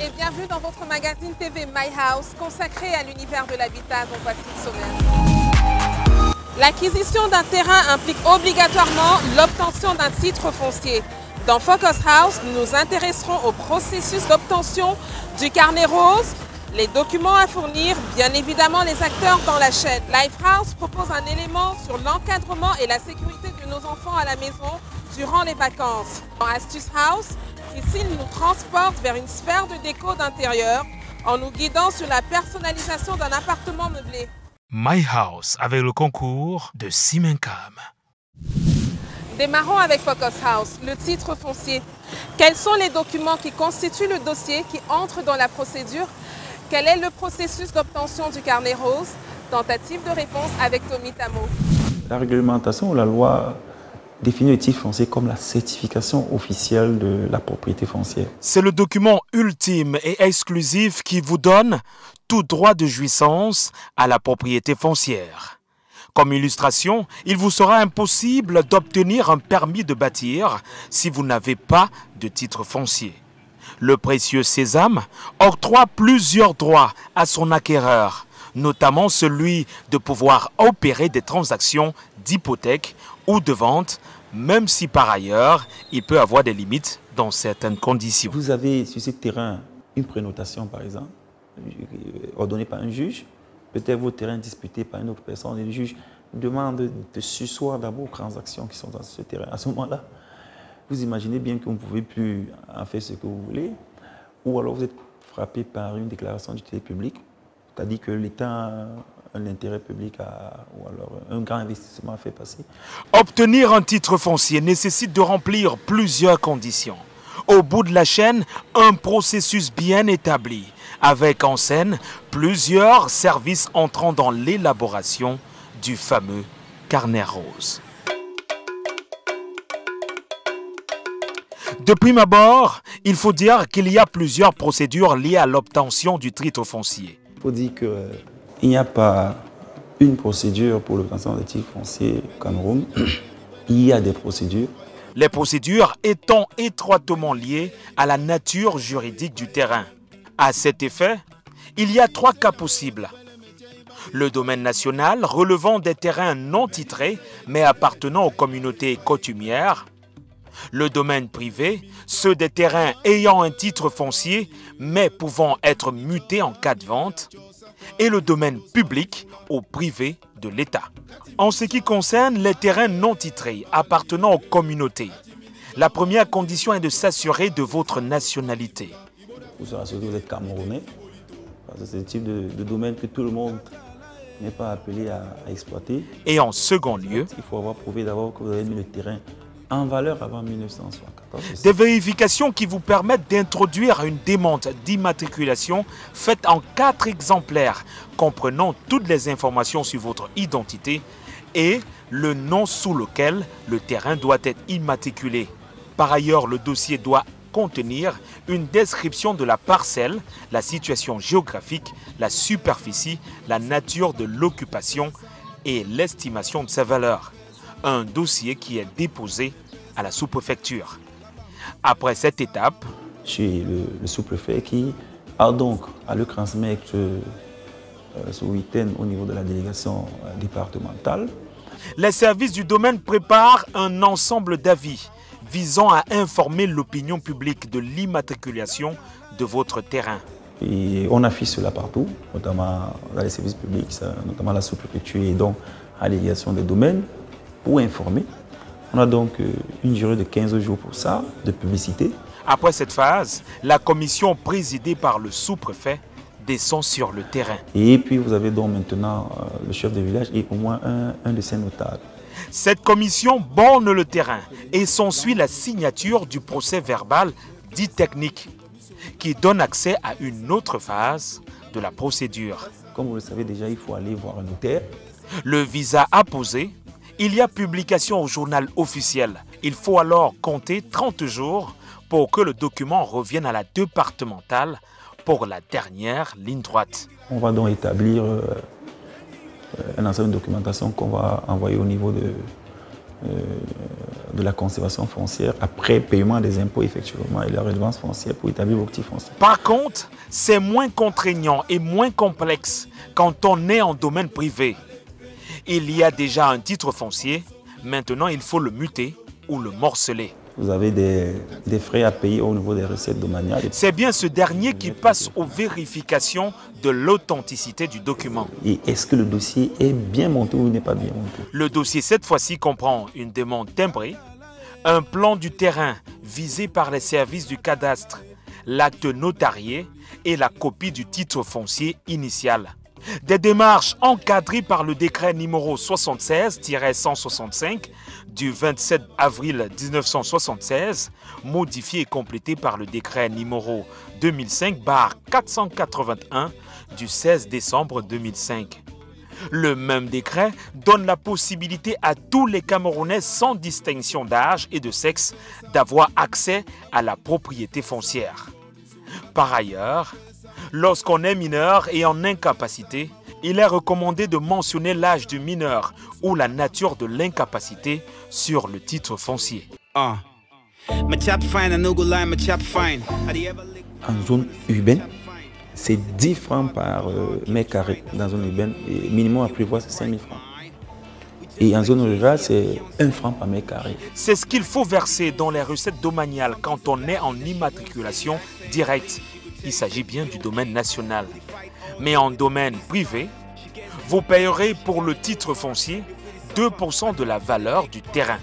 et bienvenue dans votre magazine TV My House consacré à l'univers de l'habitat dont voici le sommaire. L'acquisition d'un terrain implique obligatoirement l'obtention d'un titre foncier. Dans Focus House, nous nous intéresserons au processus d'obtention du carnet rose, les documents à fournir, bien évidemment les acteurs dans la chaîne. Lifehouse propose un élément sur l'encadrement et la sécurité de nos enfants à la maison durant les vacances. Dans Astuce House, Christine nous transporte vers une sphère de déco d'intérieur en nous guidant sur la personnalisation d'un appartement meublé. My House avec le concours de Simencam. Démarrons avec Focus House, le titre foncier. Quels sont les documents qui constituent le dossier qui entre dans la procédure? Quel est le processus d'obtention du carnet rose? Tentative de réponse avec Tommy Tamo. La réglementation ou la loi définit le titre foncier comme la certification officielle de la propriété foncière. C'est le document ultime et exclusif qui vous donne tout droit de jouissance à la propriété foncière. Comme illustration, il vous sera impossible d'obtenir un permis de bâtir si vous n'avez pas de titre foncier. Le précieux sésame octroie plusieurs droits à son acquéreur, notamment celui de pouvoir opérer des transactions d'hypothèque ou de vente, même si par ailleurs, il peut avoir des limites dans certaines conditions. Vous avez sur ce terrain une prénotation, par exemple, ordonnée par un juge. Peut-être votre terrain disputé par une autre personne et le juge demande de surseoir d'abord aux transactions qui sont dans ce terrain. À ce moment-là, vous imaginez bien que vous ne pouvez plus en faire ce que vous voulez, ou alors vous êtes frappé par une déclaration d'utilité publique, c'est-à-dire que l'État a un intérêt public ou alors un grand investissement à faire passer. Obtenir un titre foncier nécessite de remplir plusieurs conditions. Au bout de la chaîne, un processus bien établi, avec en scène plusieurs services entrant dans l'élaboration du fameux carnet rose. De prime abord, il faut dire qu'il y a plusieurs procédures liées à l'obtention du titre foncier. Il faut dire qu'il n'y a pas une procédure pour l'obtention du titre foncier au Cameroun. Il y a des procédures. Les procédures étant étroitement liées à la nature juridique du terrain. À cet effet, il y a 3 cas possibles. Le domaine national relevant des terrains non titrés mais appartenant aux communautés coutumières. Le domaine privé, ceux des terrains ayant un titre foncier mais pouvant être mutés en cas de vente. Et le domaine public au privé de l'État. En ce qui concerne les terrains non titrés appartenant aux communautés, la première condition est de s'assurer de votre nationalité. Vous serez assuré que vous êtes Camerounais, parce que c'est le type de domaine que tout le monde n'est pas appelé à exploiter. Et en second lieu, il faut avoir prouvé d'abord que vous avez mis le terrain en valeur avant 1974. Des vérifications qui vous permettent d'introduire une demande d'immatriculation faite en 4 exemplaires, comprenant toutes les informations sur votre identité et le nom sous lequel le terrain doit être immatriculé. Par ailleurs, le dossier doit contenir une description de la parcelle, la situation géographique, la superficie, la nature de l'occupation et l'estimation de sa valeur. Un dossier qui est déposé à la sous-préfecture. Après cette étape, c'est le sous-préfet qui a donc à le transmettre ce week-end au niveau de la délégation départementale. Les services du domaine préparent un ensemble d'avis visant à informer l'opinion publique de l'immatriculation de votre terrain. Et on affiche cela partout, notamment dans les services publics, notamment la sous-préfecture et donc à la délégation des domaines, pour informer. On a donc une durée de 15 jours pour ça, de publicité. Après cette phase, la commission présidée par le sous-préfet descend sur le terrain. Et puis vous avez donc maintenant le chef de village et au moins un de ses notables. Cette commission borne le terrain et s'ensuit la signature du procès verbal dit technique, qui donne accès à une autre phase de la procédure. Comme vous le savez déjà, il faut aller voir un notaire. Le visa apposé, il y a publication au journal officiel. Il faut alors compter 30 jours pour que le document revienne à la départementale pour la dernière ligne droite. On va donc établir un ensemble de documentation qu'on va envoyer au niveau de la conservation foncière après paiement des impôts effectivement et la redevance foncière pour établir vos petits fonciers. Par contre, c'est moins contraignant et moins complexe quand on est en domaine privé. Il y a déjà un titre foncier, maintenant il faut le muter ou le morceler. Vous avez des frais à payer au niveau des recettes domaniales. C'est bien ce dernier qui passe aux vérifications de l'authenticité du document. Et est-ce que le dossier est bien monté ou n'est pas bien monté? Le dossier cette fois-ci comprend une demande timbrée, un plan du terrain visé par les services du cadastre, l'acte notarié et la copie du titre foncier initial. Des démarches encadrées par le décret numéro 76-165 du 27 avril 1976, modifié et complété par le décret numéro 2005-481 du 16 décembre 2005. Le même décret donne la possibilité à tous les Camerounais sans distinction d'âge et de sexe d'avoir accès à la propriété foncière. Par ailleurs, lorsqu'on est mineur et en incapacité, il est recommandé de mentionner l'âge du mineur ou la nature de l'incapacité sur le titre foncier. En zone urbaine, c'est 10 francs par mètre carré dans zone urbaine. Et minimum à prévoir, c'est 5 000 francs. Et en zone rurale, c'est 1 franc par mètre carré. C'est ce qu'il faut verser dans les recettes domaniales quand on est en immatriculation directe. Il s'agit bien du domaine national. Mais en domaine privé, vous payerez pour le titre foncier 2% de la valeur du terrain.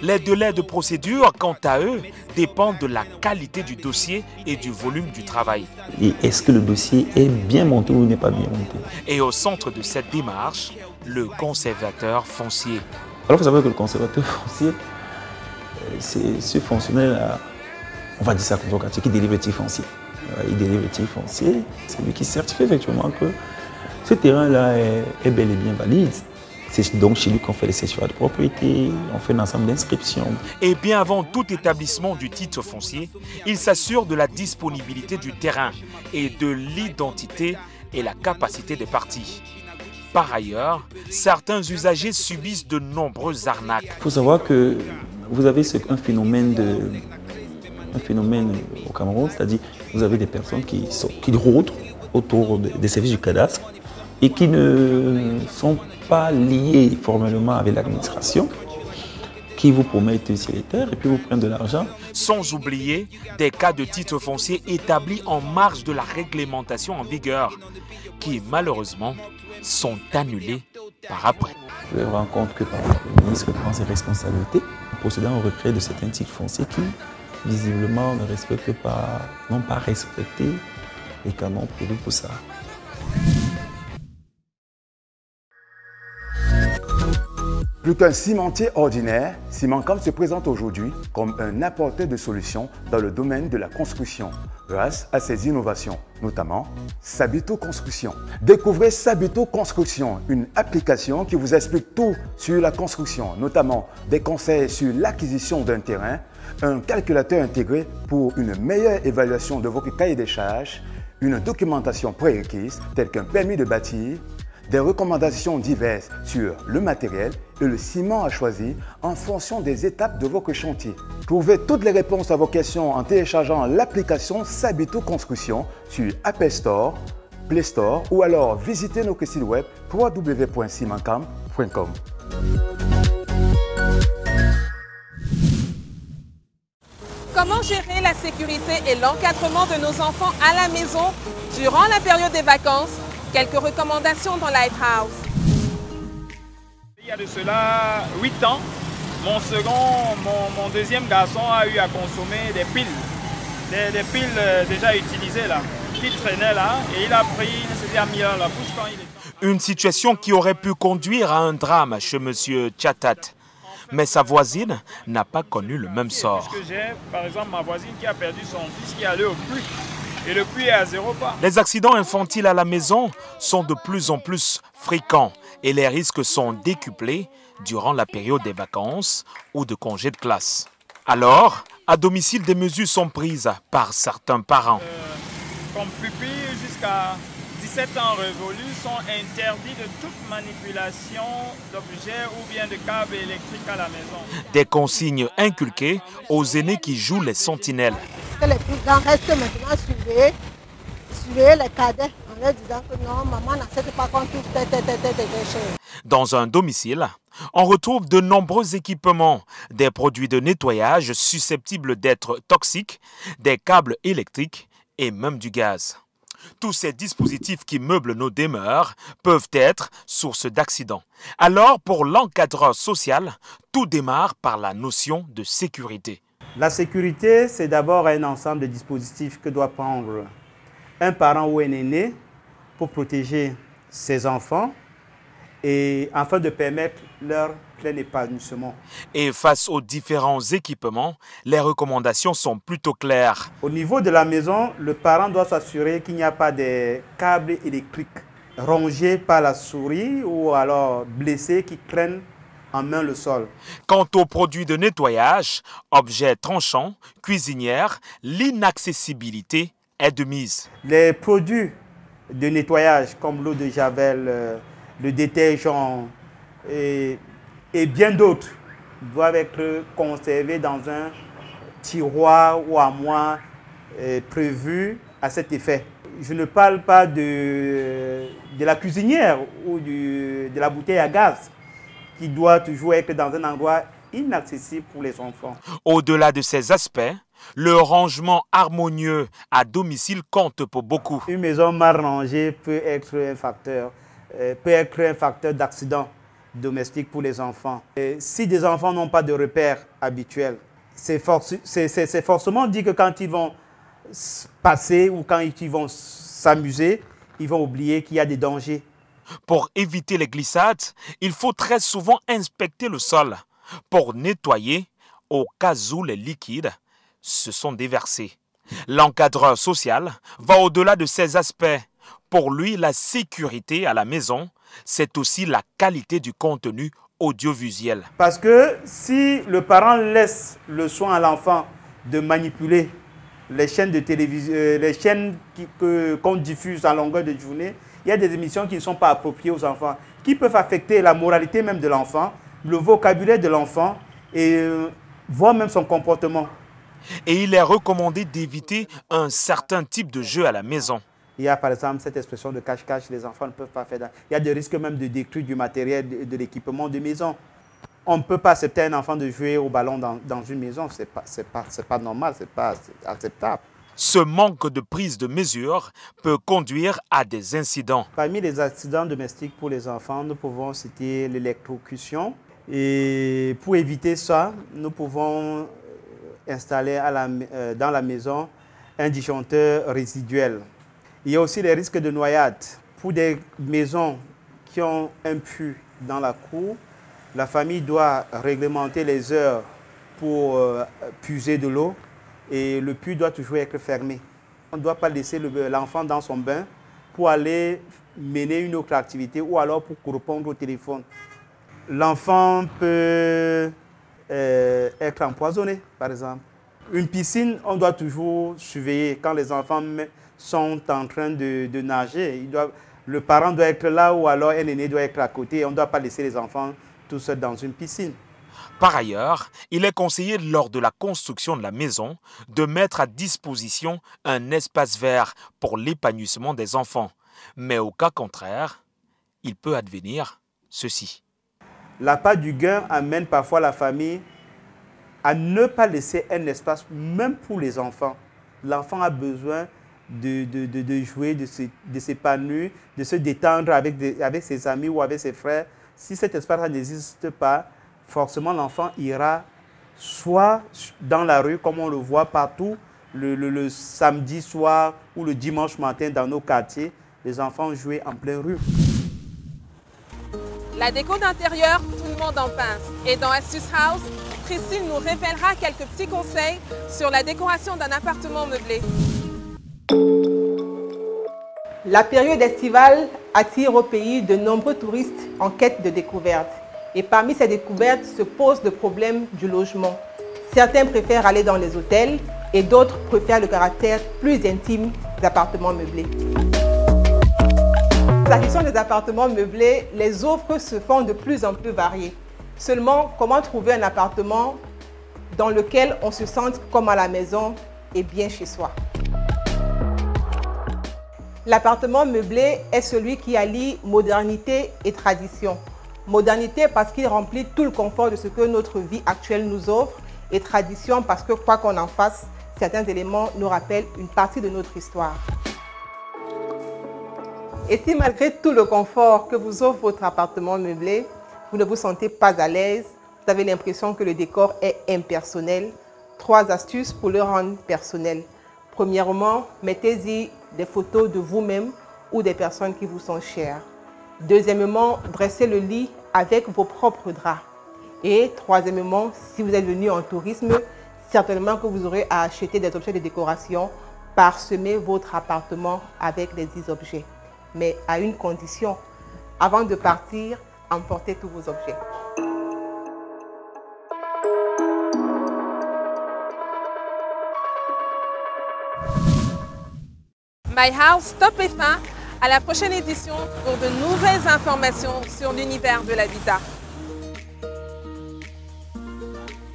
Les délais de procédure, quant à eux, dépendent de la qualité du dossier et du volume du travail. Et est-ce que le dossier est bien monté ou n'est pas bien monté? Et au centre de cette démarche, le conservateur foncier. Alors vous savez que le conservateur foncier, c'est ce fonctionnaire, on va dire ça comme ça, qui délivre le titre foncier. Il délivre le titre foncier, c'est lui qui certifie effectivement que ce terrain-là est bel et bien valide. C'est donc chez lui qu'on fait les certificats de propriété, on fait un ensemble d'inscriptions. Et bien avant tout établissement du titre foncier, il s'assure de la disponibilité du terrain et de l'identité et la capacité des parties. Par ailleurs, certains usagers subissent de nombreuses arnaques. Il faut savoir que vous avez un phénomène au Cameroun, c'est-à-dire vous avez des personnes qui rôdent autour des services du cadastre et qui ne sont pas liés formellement avec l'administration, qui vous promettent sur les terres et puis vous prennent de l'argent. Sans oublier des cas de titres fonciers établis en marge de la réglementation en vigueur, qui malheureusement sont annulés par après. Vous vous rendez compte que le ministre prend ses responsabilités en procédant au retrait de certains titres fonciers qui visiblement ne respectent pas, n'ont pas respecté les canons prévus pour ça. Plus qu'un cimentier ordinaire, Cimancam se présente aujourd'hui comme un apporteur de solutions dans le domaine de la construction, grâce à ses innovations, notamment Sabito Construction. Découvrez Sabito Construction, une application qui vous explique tout sur la construction, notamment des conseils sur l'acquisition d'un terrain, un calculateur intégré pour une meilleure évaluation de votre cahier des charges, une documentation prérequise telle qu'un permis de bâtir, des recommandations diverses sur le matériel et le ciment à choisir en fonction des étapes de votre chantier. Trouvez toutes les réponses à vos questions en téléchargeant l'application Sabito Construction sur Apple Store, Play Store ou alors visitez notre site web www.cimancam.com. Comment gérer la sécurité et l'encadrement de nos enfants à la maison durant la période des vacances? Quelques recommandations dans Lighthouse. Il y a de cela 8 ans, mon deuxième garçon a eu à consommer des piles. Des piles déjà utilisées là, qui traînaient là, et il a pris, il s'est mis dans la bouche quand il est... Une situation qui aurait pu conduire à un drame chez M. Chatat. Mais sa voisine n'a pas connu le même sort. Parce que j'ai, par exemple, ma voisine qui a perdu son fils qui allait au puits. Et le puits est à 0 pas. Les accidents infantiles à la maison sont de plus en plus fréquents et les risques sont décuplés durant la période des vacances ou de congés de classe. Alors, à domicile, des mesures sont prises par certains parents. Comme pupille jusqu'à 17 ans révolus sont interdits de toute manipulation d'objets ou bien de câbles électriques à la maison. Des consignes inculquées aux aînés qui jouent les sentinelles. Que les plus grands restent maintenant surveiller les cadets en leur disant que non, maman n'accepte pas qu'on touche tes déchets. Dans un domicile, on retrouve de nombreux équipements, des produits de nettoyage susceptibles d'être toxiques, des câbles électriques et même du gaz. Tous ces dispositifs qui meublent nos demeures peuvent être source d'accidents. Alors, pour l'encadreur social, tout démarre par la notion de sécurité. La sécurité, c'est d'abord un ensemble de dispositifs que doit prendre un parent ou un aîné pour protéger ses enfants et afin de permettre leur plein épanouissement. Et face aux différents équipements, les recommandations sont plutôt claires. Au niveau de la maison, le parent doit s'assurer qu'il n'y a pas de câbles électriques rongés par la souris ou alors blessés qui traînent en main le sol. Quant aux produits de nettoyage, objets tranchants, cuisinières, l'inaccessibilité est de mise. Les produits de nettoyage comme l'eau de javel, le détergent et bien d'autres doivent être conservés dans un tiroir ou armoire prévu à cet effet. Je ne parle pas de la cuisinière ou de la bouteille à gaz qui doit toujours être dans un endroit inaccessible pour les enfants. Au-delà de ces aspects, le rangement harmonieux à domicile compte pour beaucoup. Une maison mal rangée peut être un facteur d'accident domestique pour les enfants. Et si des enfants n'ont pas de repères habituels, c'est forcément dit que quand ils vont passer ou quand ils vont s'amuser, ils vont oublier qu'il y a des dangers. Pour éviter les glissades, il faut très souvent inspecter le sol pour nettoyer au cas où les liquides se sont déversés. L'encadreur social va au-delà de ces aspects. Pour lui, la sécurité à la maison, c'est aussi la qualité du contenu audiovisuel. Parce que si le parent laisse le soin à l'enfant de manipuler les chaînes de télévision, les chaînes qu'on diffuse à longueur de journée, il y a des émissions qui ne sont pas appropriées aux enfants, qui peuvent affecter la moralité même de l'enfant, le vocabulaire de l'enfant et voire même son comportement. Et il est recommandé d'éviter un certain type de jeu à la maison. Il y a par exemple cette expression de cache-cache, les enfants ne peuvent pas faire. Il y a des risques même de détruire du matériel, de l'équipement de maison. On ne peut pas accepter un enfant de jouer au ballon dans une maison, c'est pas normal, c'est pas acceptable. Ce manque de prise de mesure peut conduire à des incidents. Parmi les accidents domestiques pour les enfants, nous pouvons citer l'électrocution. Et pour éviter ça, nous pouvons installer dans la maison un disjoncteur résiduel. Il y a aussi les risques de noyade. Pour des maisons qui ont un puits dans la cour, la famille doit réglementer les heures pour puiser de l'eau et le puits doit toujours être fermé. On ne doit pas laisser l'enfant dans son bain pour aller mener une autre activité ou alors pour répondre au téléphone. L'enfant peut être empoisonné, par exemple. Une piscine, on doit toujours surveiller quand les enfants sont en train de nager. Le parent doit être là ou alors un aîné doit être à côté. On ne doit pas laisser les enfants tout seuls dans une piscine. Par ailleurs, il est conseillé lors de la construction de la maison de mettre à disposition un espace vert pour l'épanouissement des enfants. Mais au cas contraire, il peut advenir ceci. L'appât du gain amène parfois la famille à ne pas laisser un espace, même pour les enfants. L'enfant a besoin de jouer, de s'épanouir, de se détendre avec ses amis ou avec ses frères. Si cet espace n'existe pas, forcément l'enfant ira soit dans la rue, comme on le voit partout, le samedi soir ou le dimanche matin dans nos quartiers, les enfants jouent en pleine rue. La déco d'intérieur, tout le monde en pince. Et dans Astuce House, Christine nous révélera quelques petits conseils sur la décoration d'un appartement meublé. La période estivale attire au pays de nombreux touristes en quête de découvertes. Et parmi ces découvertes se pose le problème du logement. Certains préfèrent aller dans les hôtels et d'autres préfèrent le caractère plus intime des appartements meublés. S'agissant des appartements meublés, les offres se font de plus en plus variées. Seulement, comment trouver un appartement dans lequel on se sente comme à la maison et bien chez soi? L'appartement meublé est celui qui allie modernité et tradition. Modernité parce qu'il remplit tout le confort de ce que notre vie actuelle nous offre, et tradition parce que quoi qu'on en fasse, certains éléments nous rappellent une partie de notre histoire. Et si malgré tout le confort que vous offre votre appartement meublé, vous ne vous sentez pas à l'aise, vous avez l'impression que le décor est impersonnel, 3 astuces pour le rendre personnel. Premièrement, mettez-y des photos de vous-même ou des personnes qui vous sont chères. Deuxièmement, dressez le lit avec vos propres draps. Et troisièmement, si vous êtes venu en tourisme, certainement que vous aurez à acheter des objets de décoration, parsemer votre appartement avec des 10 objets. Mais à une condition, avant de partir, emportez tous vos objets. My House stop et fin. À la prochaine édition pour de nouvelles informations sur l'univers de l'habitat.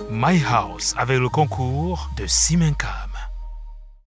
My House avec le concours de Simencam.